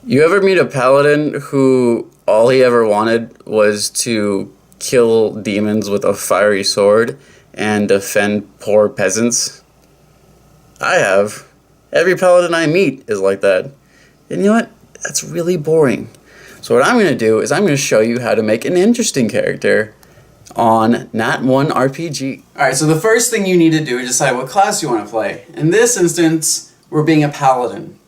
You ever meet a paladin who all he ever wanted was to kill demons with a fiery sword and defend poor peasants? I have. Every paladin I meet is like that. And you know what? That's really boring. So what I'm going to do is I'm going to show you how to make an interesting character on Nat 1 RPG. Alright, so the first thing you need to do is decide what class you want to play. In this instance, we're being a paladin.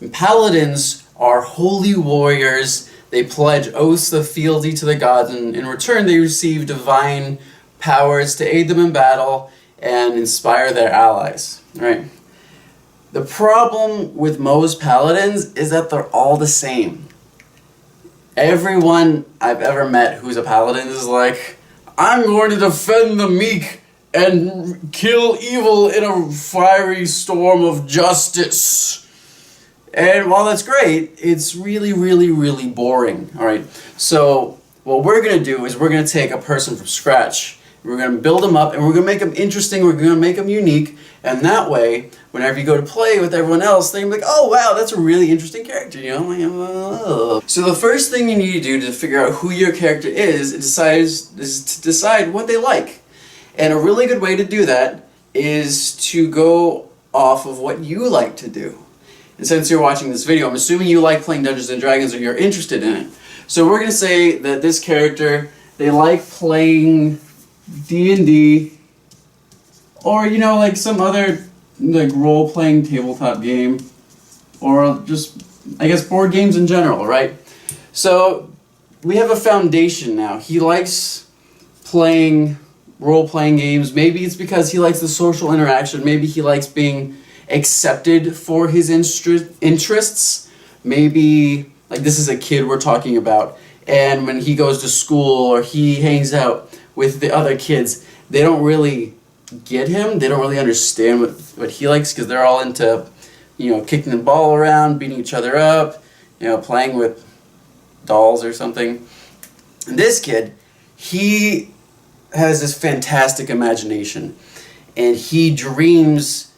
And paladins are holy warriors. They pledge oaths of fealty to the gods, and in return they receive divine powers to aid them in battle and inspire their allies. Right? The problem with most paladins is that they're all the same. Everyone I've ever met who's a paladin is like, I'm going to defend the meek and kill evil in a fiery storm of justice. And while that's great, it's really, really, really boring. Alright, so what we're going to do is we're going to take a person from scratch. We're going to build them up, and we're going to make them interesting, we're going to make them unique, and that way, whenever you go to play with everyone else, they're going to be like, oh wow, that's a really interesting character, you know? Like, oh. So the first thing you need to do to figure out who your character is to decide what they like. And a really good way to do that is to go off of what you like to do. And since you're watching this video, I'm assuming you like playing Dungeons & Dragons or you're interested in it. So we're going to say that this character, they like playing D&D, or you know, like some other like role-playing tabletop game, or just, I guess, board games in general, right? So we have a foundation now. He likes playing role-playing games. Maybe it's because he likes the social interaction. Maybe he likes being accepted for his interests. Maybe, like, this is a kid we're talking about, and when he goes to school or he hangs out with the other kids, they don't really get him. They don't really understand what he likes, because they're all into, you know, kicking the ball around, beating each other up, you know, playing with dolls or something. And this kid, he has this fantastic imagination, and he dreams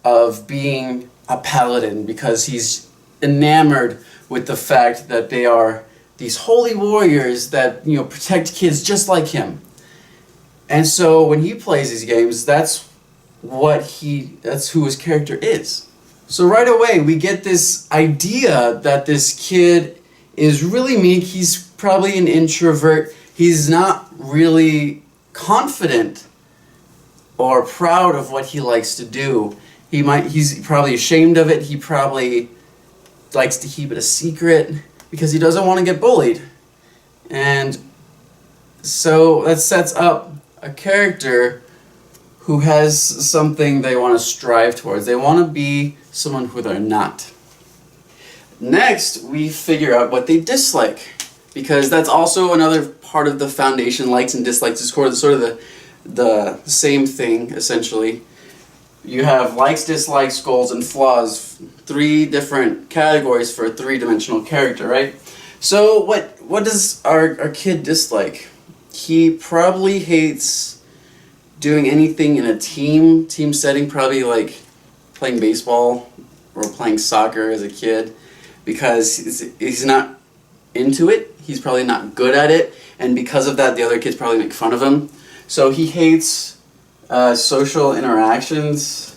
of being a paladin because he's enamored with the fact that they are these holy warriors that, you know, protect kids just like him. And so when he plays these games, that's who his character is. So right away we get this idea that this kid is really meek. He's probably an introvert. He's not really confident or proud of what he likes to do. He's probably ashamed of it. He probably likes to keep it a secret because he doesn't want to get bullied. And so that sets up a character who has something they want to strive towards. They want to be someone who they're not. Next, we figure out what they dislike, because that's also another part of the foundation. Likes and dislikes is sort of the same thing, essentially. You have likes, dislikes, goals, and flaws. 3 different categories for a 3-dimensional character, right? So what does our kid dislike? He probably hates doing anything in a team setting, probably like playing baseball or playing soccer as a kid, because he's not into it. He's probably not good at it, and because of that, the other kids probably make fun of him. So he hates social interactions,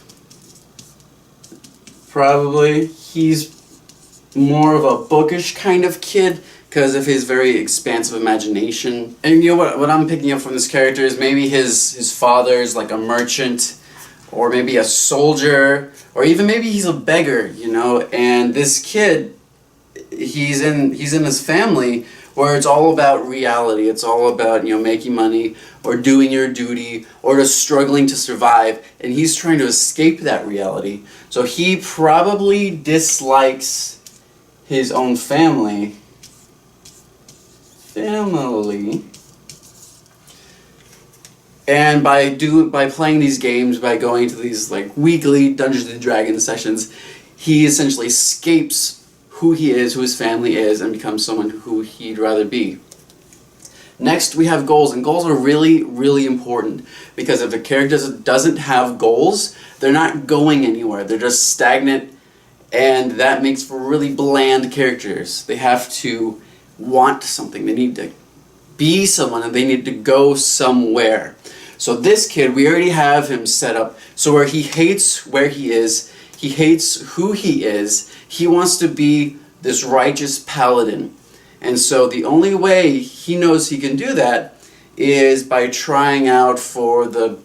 probably. He's more of a bookish kind of kid because of his very expansive imagination. And you know what I'm picking up from this character is maybe his father's like a merchant, or maybe a soldier, or even maybe he's a beggar, you know. And this kid, he's in his family where it's all about reality. It's all about, you know, making money or doing your duty or just struggling to survive, and he's trying to escape that reality. So he probably dislikes his own family. And by playing these games, by going to these like weekly Dungeons and Dragons sessions, he essentially escapes who he is, who his family is, and becomes someone who he'd rather be. Next, we have goals, and goals are really, really important, because if a character doesn't have goals, they're not going anywhere. They're just stagnant, And that makes for really bland characters. They have to want something. They need to be someone, and they need to go somewhere. So this kid, we already have him set up so where he hates where he is, he hates who he is, he wants to be this righteous paladin. And so the only way he knows he can do that is by trying out for the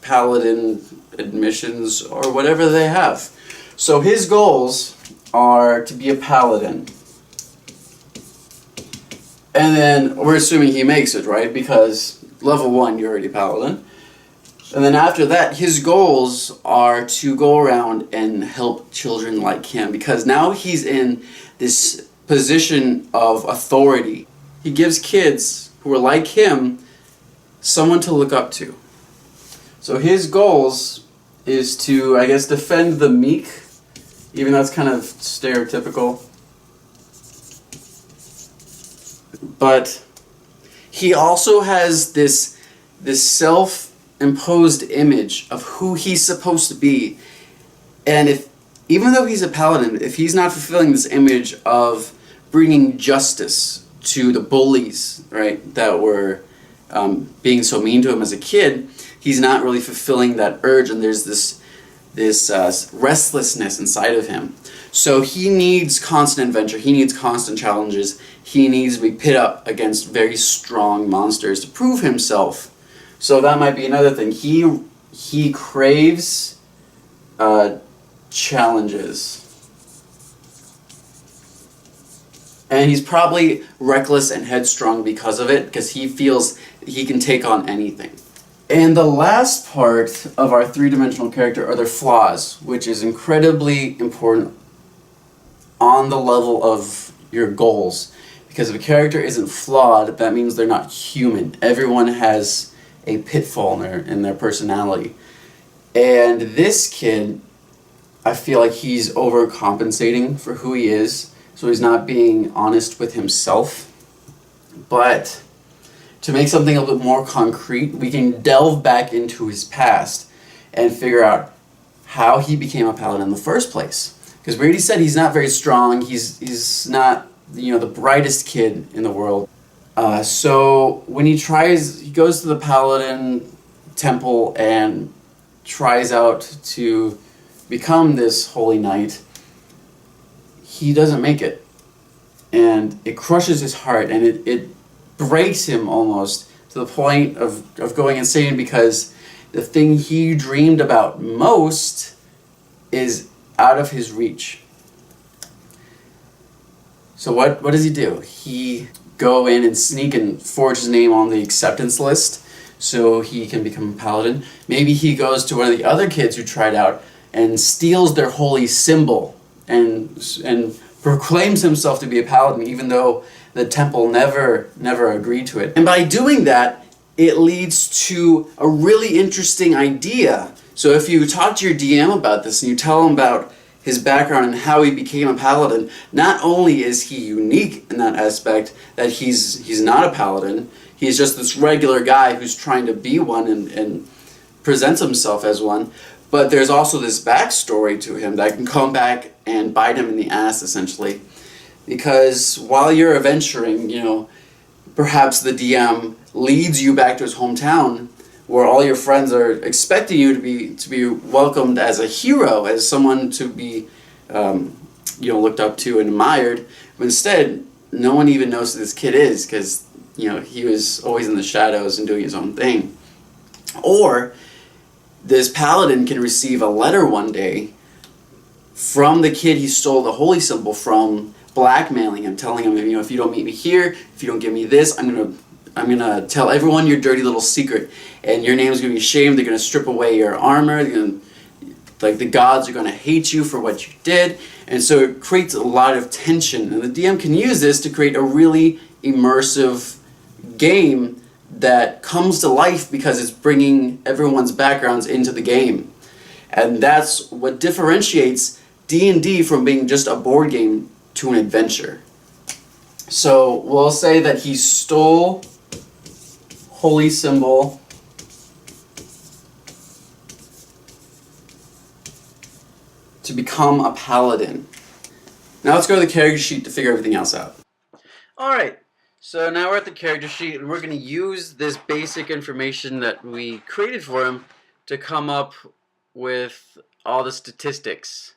paladin admissions or whatever they have. So his goals are to be a paladin. And then we're assuming he makes it, right? Because level 1, you're already paladin. And then after that, his goals are to go around and help children like him, because now he's in this position of authority. He gives kids who are like him someone to look up to. So his goals is to, I guess, defend the meek, even though that's kind of stereotypical. But he also has this self-imposed image of who he's supposed to be. And even though he's a paladin, if he's not fulfilling this image of bringing justice to the bullies, right, that were being so mean to him as a kid, he's not really fulfilling that urge, and there's this restlessness inside of him. So he needs constant adventure, he needs constant challenges, he needs to be pit up against very strong monsters to prove himself. So that might be another thing. He craves challenges. And he's probably reckless and headstrong because of it, because he feels he can take on anything. And the last part of our three-dimensional character are their flaws, which is incredibly important on the level of your goals. Because if a character isn't flawed, that means they're not human. Everyone has a pitfall in their personality. And this kid, I feel like he's overcompensating for who he is, so he's not being honest with himself. But to make something a little bit more concrete, we can delve back into his past and figure out how he became a paladin in the first place. Because we already said he's not very strong, he's not, the brightest kid in the world. So when he goes to the paladin temple and tries out to become this holy knight, he doesn't make it. And it crushes his heart, and it breaks him almost to the point of going insane, because the thing he dreamed about most is out of his reach. So what does he do? He go in and sneak and forge his name on the acceptance list so he can become a paladin. Maybe he goes to one of the other kids who tried out and steals their holy symbol and proclaims himself to be a paladin, even though the temple never agreed to it. And by doing that, it leads to a really interesting idea. So if you talk to your DM about this and you tell him about his background and how he became a paladin, not only is he unique in that aspect, that he's not a paladin, he's just this regular guy who's trying to be one and presents himself as one, but there's also this backstory to him that can come back and bite him in the ass, essentially. Because while you're adventuring, perhaps the DM leads you back to his hometown where all your friends are expecting you to be welcomed as a hero, as someone to be looked up to and admired. But instead, no one even knows who this kid is, because he was always in the shadows and doing his own thing. Or this paladin can receive a letter one day from the kid he stole the holy symbol from, blackmailing him, telling him, if you don't meet me here, if you don't give me this, I'm gonna tell everyone your dirty little secret, and your name's gonna be shamed. They're gonna strip away your armor. The gods are gonna hate you for what you did, and so it creates a lot of tension. And the DM can use this to create a really immersive game that comes to life because it's bringing everyone's backgrounds into the game, and that's what differentiates D&D from being just a board game to an adventure. So we'll say that he stole holy symbol to become a paladin. Now let's go to the character sheet to figure everything else out. Alright, so now we're at the character sheet, and we're going to use this basic information that we created for him to come up with all the statistics.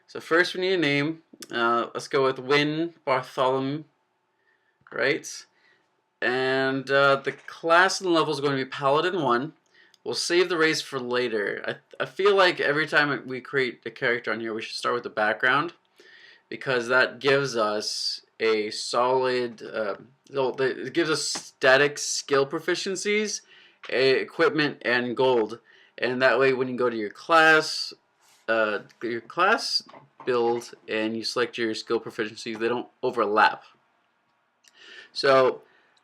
So first we need a name. Let's go with Win Bartholomew, right? And the class and level is going to be Paladin 1. We'll save the race for later. I feel like every time we create a character on here, we should start with the background, because that gives us a solid, it gives us static skill proficiencies, equipment, and gold. And that way when you go to your class build and you select your skill proficiencies, they don't overlap. So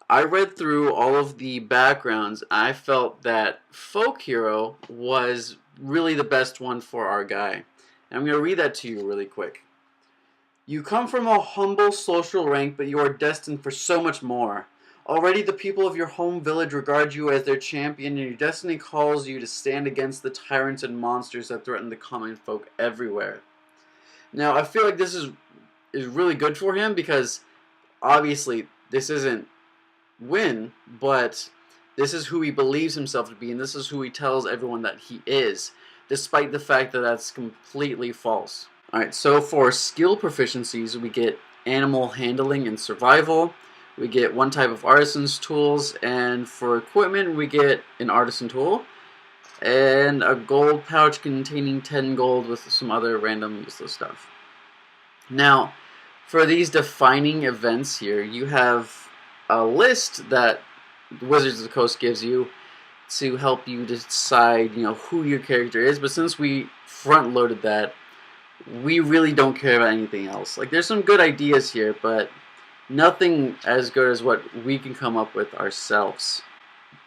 I read through all of the backgrounds. I felt that Folk Hero was really the best one for our guy. And I'm going to read that to you really quick. You come from a humble social rank, but you are destined for so much more. Already the people of your home village regard you as their champion, and your destiny calls you to stand against the tyrants and monsters that threaten the common folk everywhere. Now, I feel like this is really good for him, because obviously this isn't Win, but this is who he believes himself to be, and this is who he tells everyone that he is, despite the fact that that's completely false. Alright, so for skill proficiencies, we get animal handling and survival. We get one type of artisan's tools, and for equipment, we get an artisan tool and a gold pouch containing 10 gold with some other random useless stuff. Now, for these defining events here, you have a list that Wizards of the Coast gives you to help you decide, who your character is. But since we front-loaded that, we really don't care about anything else. Like, there's some good ideas here, but nothing as good as what we can come up with ourselves.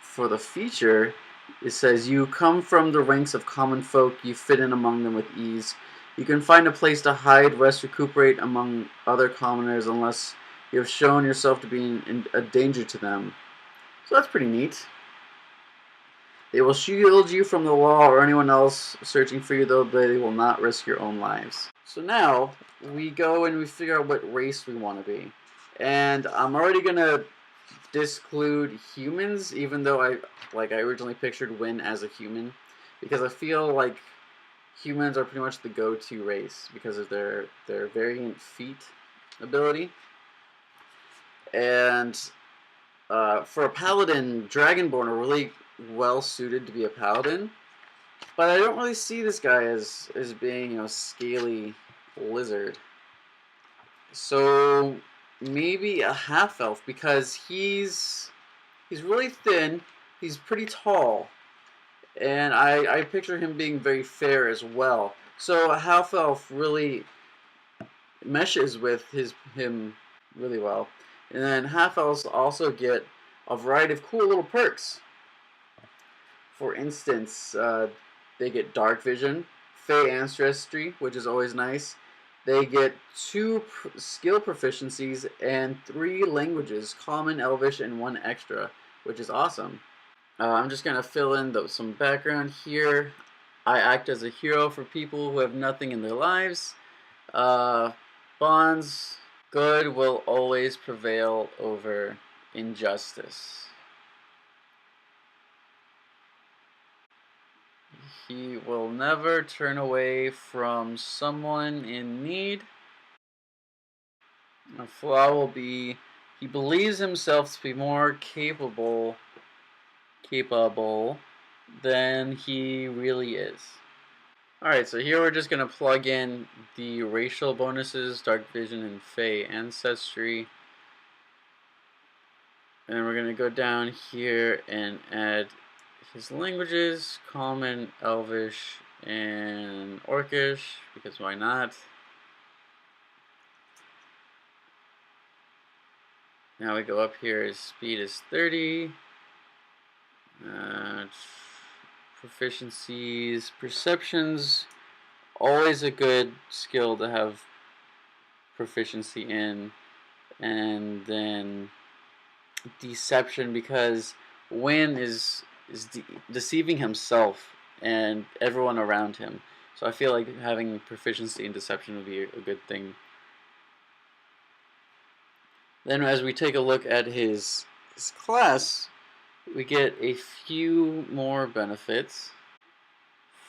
For the feature, it says you come from the ranks of common folk, you fit in among them with ease. You can find a place to hide, rest, recuperate among other commoners unless you have shown yourself to be a danger to them. So that's pretty neat. They will shield you from the law or anyone else searching for you, though they will not risk your own lives. So now we go and we figure out what race we want to be. And I'm already going to disclude humans, even though I originally pictured Win as a human, because I feel like humans are pretty much the go-to race because of their variant feat ability. And for a paladin, Dragonborn are really well suited to be a paladin, but I don't really see this guy as being a scaly lizard. So maybe a half elf, because he's really thin, he's pretty tall, and I picture him being very fair as well. So a half elf really meshes with him really well. And then half elves also get a variety of cool little perks. For instance, they get dark vision, fey ancestry, which is always nice. They get 2 skill proficiencies and 3 languages, common, elvish, and 1 extra, which is awesome. I'm just going to fill in some background here. I act as a hero for people who have nothing in their lives. Bonds, good will always prevail over injustice. He will never turn away from someone in need. A flaw will be he believes himself to be more capable than he really is. Alright, so here we're just going to plug in the racial bonuses, dark vision, and fey ancestry. And we're going to go down here and add his languages, common, elvish, and orcish, because why not? Now we go up here, his speed is 30. Proficiencies, perceptions, always a good skill to have proficiency in. And then deception, because Win is deceiving himself and everyone around him. So I feel like having proficiency in deception would be a good thing. Then as we take a look at his class, we get a few more benefits.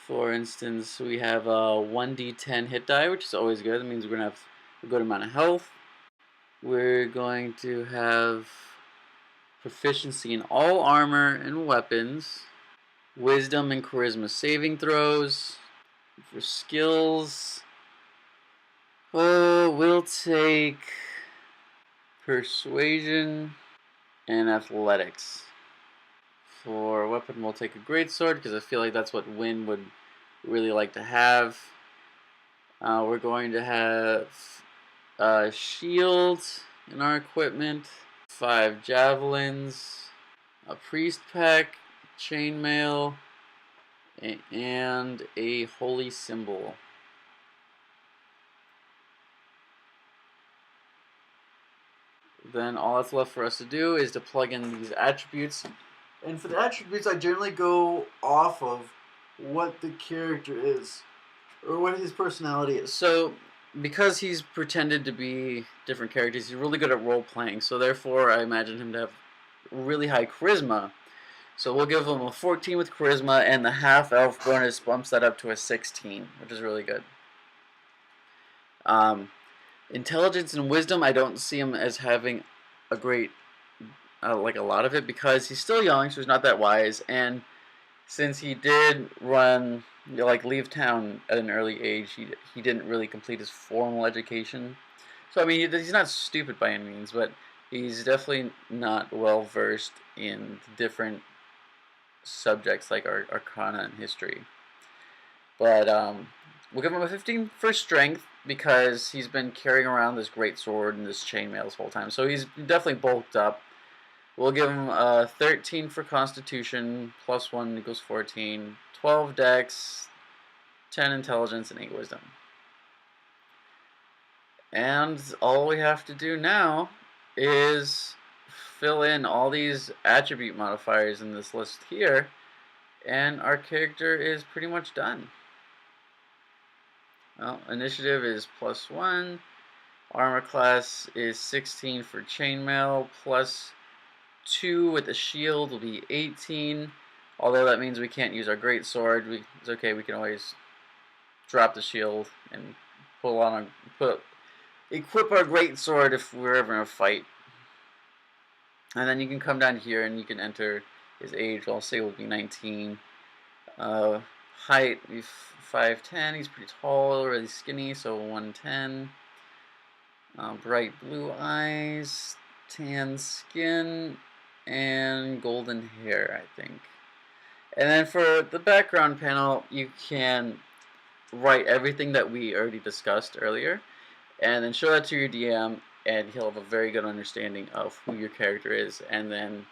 For instance, we have a 1d10 hit die, which is always good. That means we're going to have a good amount of health. We're going to have proficiency in all armor and weapons, wisdom and charisma saving throws. For skills, we'll take persuasion and athletics. For weapon, we'll take a greatsword because I feel like that's what Wynn would really like to have. We're going to have a shield in our equipment, 5 javelins, a priest pack, chainmail, and a holy symbol. Then all that's left for us to do is to plug in these attributes. And for the attributes, I generally go off of what the character is, or what his personality is. So, because he's pretended to be different characters, he's really good at role-playing. So therefore, I imagine him to have really high charisma. So we'll give him a 14 with charisma, and the half-elf bonus bumps that up to a 16, which is really good. Intelligence and wisdom, I don't see him as having a great, like a lot of it, because he's still young, so he's not that wise, and since he did run, leave town at an early age, he didn't really complete his formal education. So, I mean, he's not stupid by any means, but he's definitely not well versed in different subjects like Arcana and history. But we'll give him a 15 for strength because he's been carrying around this great sword and this chainmail this whole time. So he's definitely bulked up. We'll give him a 13 for constitution, plus 1 equals 14, 12 dex, 10 intelligence, and 8 wisdom. And all we have to do now is fill in all these attribute modifiers in this list here, and our character is pretty much done. Well, initiative is plus 1, armor class is 16 for chainmail, plus 2 with the shield will be 18, although that means we can't use our greatsword. It's okay, we can always drop the shield and equip our greatsword if we're ever in a fight. And then you can come down here and you can enter his age. I'll say it will be 19. Height, 5'10". He's pretty tall, really skinny, so 110. Bright blue eyes, tan skin, and golden hair, I think. And then for the background panel, you can write everything that we already discussed earlier, and then show that to your DM, and he'll have a very good understanding of who your character is, and then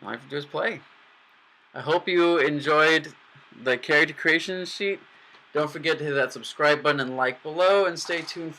all you have to do is play. I hope you enjoyed the character creation sheet. Don't forget to hit that subscribe button and like below, and stay tuned for